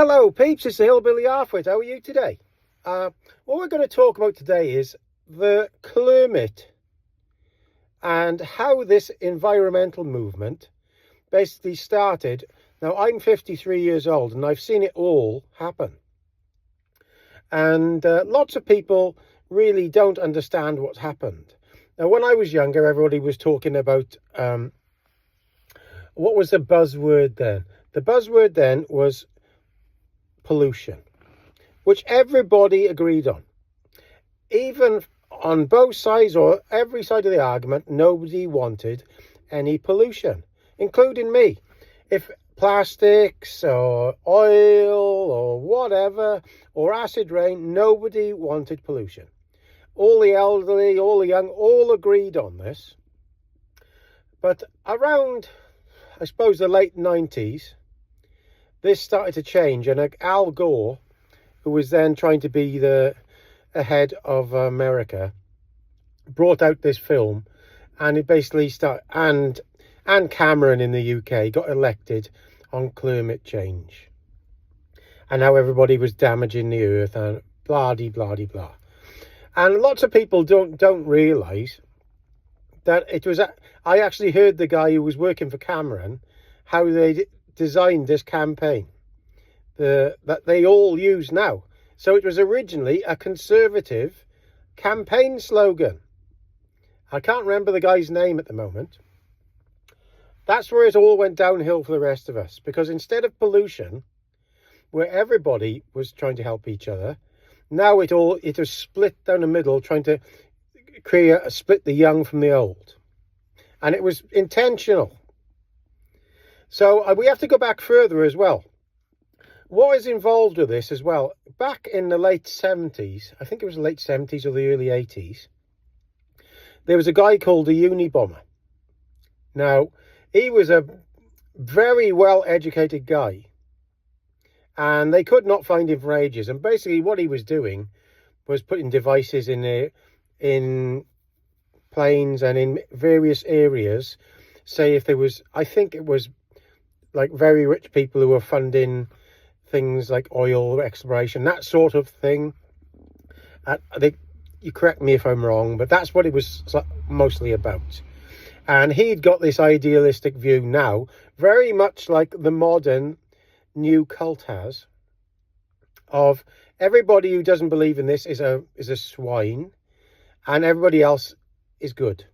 Hello peeps, it's the Hillbilly Halfwit. How are you today? What we're going to talk about today is the climate and how this environmental movement basically started. Now, I'm 53 years old and I've seen it all happen. And lots of people really don't understand what's happened. Now, when I was younger, everybody was talking about, what was the buzzword then? The buzzword then was pollution, which everybody agreed on. Even on both sides or every side of the argument, nobody wanted any pollution, including me. If plastics or oil or whatever, or acid rain, nobody wanted pollution. All the elderly, all the young, all agreed on this. But around, I suppose, the late 90s, this started to change, and Al Gore, who was then trying to be the head of America, brought out this film, and it basically started, and Cameron in the UK got elected on climate change, and how everybody was damaging the earth and blah de blah de blah. And lots of people don't realise that it was. I actually heard the guy who was working for Cameron, how they designed this campaign that they all use now. So it was originally a conservative campaign slogan. I can't remember the guy's name at the moment. That's where it all went downhill for the rest of us, because instead of pollution, where everybody was trying to help each other, now it was split down the middle, trying to split the young from the old. And it was intentional. So we have to go back further as well. What is involved with this as well? Back in the late 70s, I think it was the late 70s or the early 80s, there was a guy called the Unabomber. Now, he was a very well-educated guy, and they could not find him for ages. And basically what he was doing was putting devices in planes and in various areas. Say if there was, I think it was like very rich people who were funding things like oil exploration, that sort of thing. You correct me if I'm wrong, but that's what it was mostly about. And he'd got this idealistic view now, very much like the modern new cult has, of everybody who doesn't believe in this is a swine, and everybody else is good.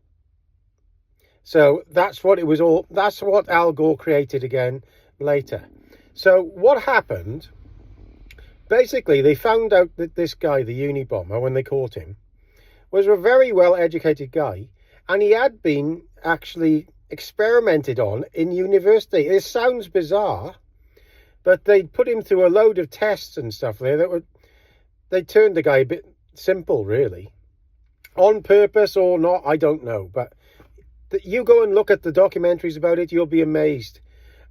So that's what it was all. That's what Al Gore created again later. So what happened? Basically, they found out that this guy, the Unabomber, when they caught him, was a very well-educated guy, and he had been actually experimented on in university. It sounds bizarre, but they put him through a load of tests and stuff there they turned the guy a bit simple, really, on purpose or not. I don't know, but you go and look at the documentaries about it, you'll be amazed.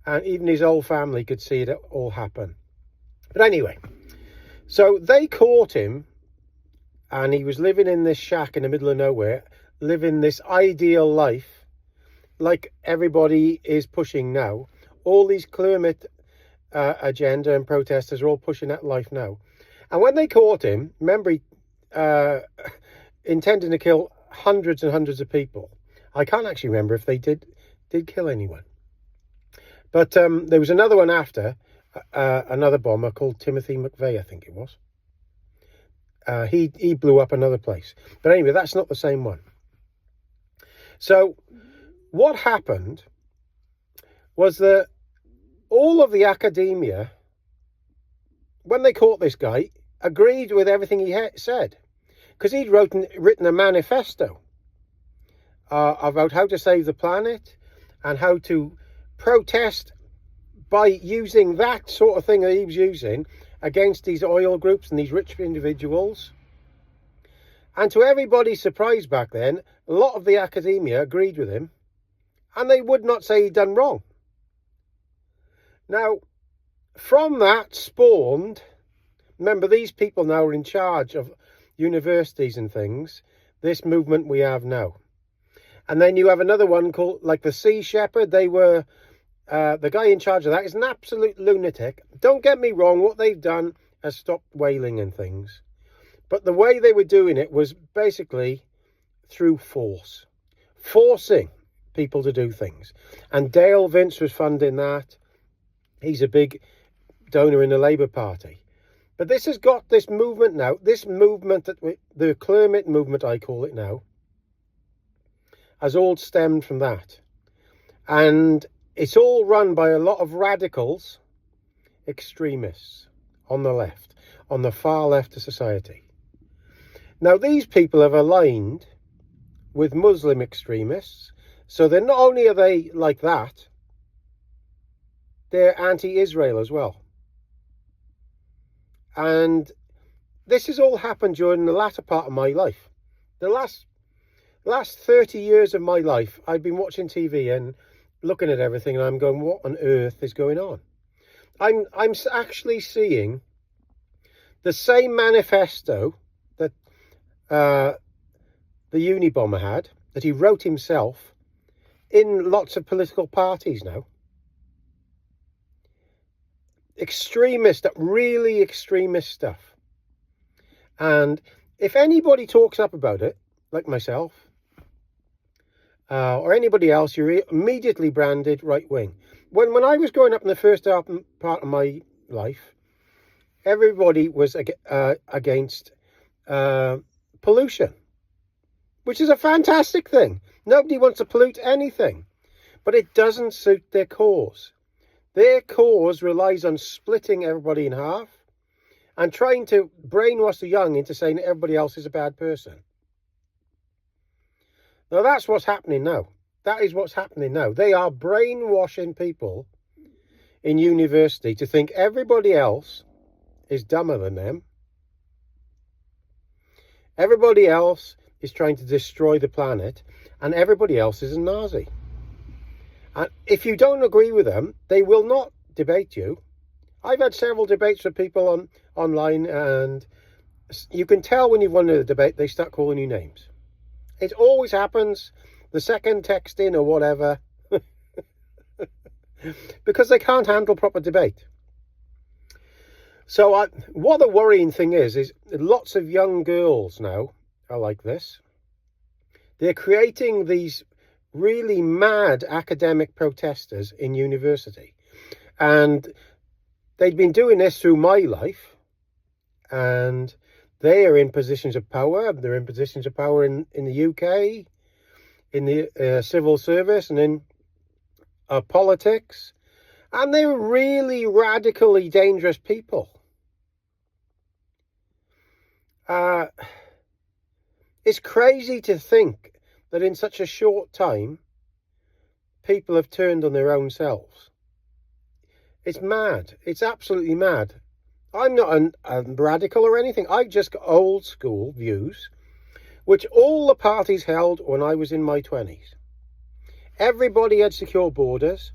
And even his whole family could see it all happen. But anyway, so they caught him, and he was living in this shack in the middle of nowhere, living this ideal life, like everybody is pushing now. All these climate agenda and protesters are all pushing that life now. And when they caught him, remember, he intending to kill hundreds and hundreds of people. I can't actually remember if they did kill anyone. But there was another one after, another bomber called Timothy McVeigh, I think it was. He blew up another place. But anyway, that's not the same one. So what happened was that all of the academia, when they caught this guy, agreed with everything he said. Because he'd written a manifesto about how to save the planet and how to protest by using that sort of thing that he was using against these oil groups and these rich individuals. And to everybody's surprise back then, a lot of the academia agreed with him, and they would not say he'd done wrong. Now, from that spawned, remember, these people now are in charge of universities and things, this movement we have now. And then you have another one called, like the Sea Shepherd. They were the guy in charge of that is an absolute lunatic. Don't get me wrong, what they've done has stopped whaling and things. But the way they were doing it was basically through force. Forcing people to do things. And Dale Vince was funding that. He's a big donor in the Labour Party. But this has got this movement now. This movement, the climate movement I call it now, has all stemmed from that. And it's all run by a lot of radicals, extremists on the left, on the far left of society. Now, these people have aligned with Muslim extremists. So they're not only are they like that, they're anti-Israel as well. And this has all happened during the latter part of my life. The last 30 years of my life, I've been watching TV and looking at everything, and I'm going, what on earth is going on? I'm actually seeing the same manifesto that the Unabomber had, that he wrote himself, in lots of political parties now. Extremist, really extremist stuff. And if anybody talks up about it, like myself, or anybody else, you're immediately branded right-wing. When I was growing up in the first part of my life, everybody was against pollution, which is a fantastic thing. Nobody wants to pollute anything, but it doesn't suit their cause. Their cause relies on splitting everybody in half and trying to brainwash the young into saying that everybody else is a bad person. Now, that's what's happening now. That is what's happening now. They are brainwashing people in university to think everybody else is dumber than them. Everybody else is trying to destroy the planet, and everybody else is a Nazi. And if you don't agree with them, they will not debate you. I've had several debates with people online, and you can tell when you've won a debate, they start calling you names. It always happens the second text in or whatever, because they can't handle proper debate. So what the worrying thing is lots of young girls now are like this. They're creating these really mad academic protesters in university. And they've been doing this through my life. And they are in positions of power. They're in positions of power in the UK, in the civil service, and in politics. And they're really radically dangerous people. It's crazy to think that in such a short time, people have turned on their own selves. It's mad. It's absolutely mad. I'm not a radical or anything. I've just got old school views, which all the parties held when I was in my 20s. Everybody had secure borders.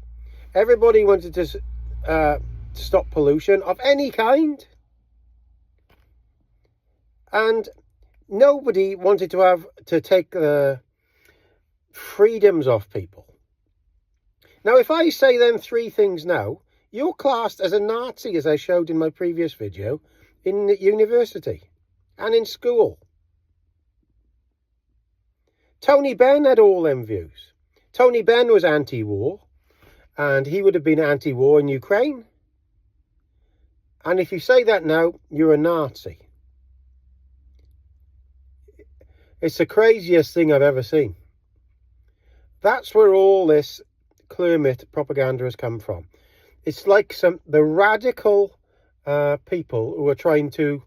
Everybody wanted to stop pollution of any kind. And nobody wanted to take the freedoms off people. Now, if I say them three things now, you're classed as a Nazi, as I showed in my previous video, in university and in school. Tony Benn had all them views. Tony Benn was anti-war, and he would have been anti-war in Ukraine. And if you say that now, you're a Nazi. It's the craziest thing I've ever seen. That's where all this climate propaganda has come from. It's like the radical people who are trying to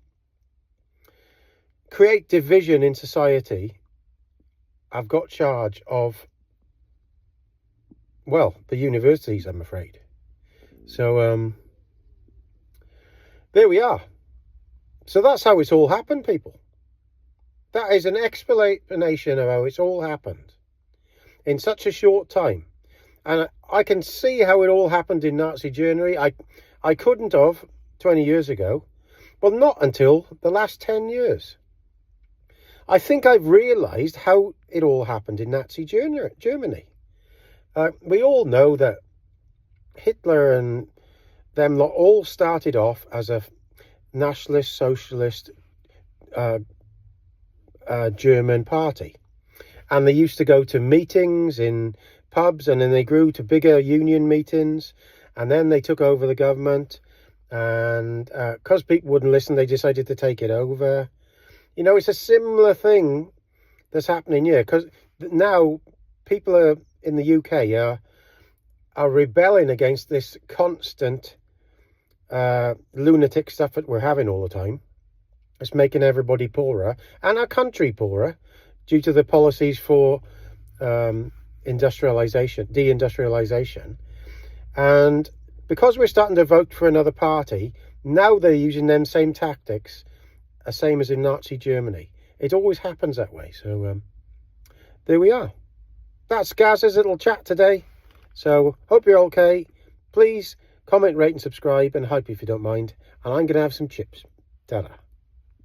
create division in society have got charge of, well, the universities, I'm afraid. So, there we are. So that's how it's all happened, people. That is an explanation of how it's all happened in such a short time. And I can see how it all happened in Nazi Germany. I couldn't have 20 years ago. Well, not until the last 10 years. I think I've realised how it all happened in Nazi Germany. We all know that Hitler and them lot all started off as a nationalist, socialist German party. And they used to go to meetings in pubs, and then they grew to bigger union meetings, and then they took over the government, and because people wouldn't listen, they decided to take it over. You know, it's a similar thing that's happening here, because now people are in the UK are rebelling against this constant lunatic stuff that we're having all the time. It's making everybody poorer and our country poorer due to the policies for deindustrialization. And because we're starting to vote for another party, now they're using them same tactics, same as in Nazi Germany. It always happens that way. So there we are. That's Gaz's little chat today. So hope you're okay. Please comment, rate and subscribe, and hype if you don't mind. And I'm going to have some chips. Ta-da.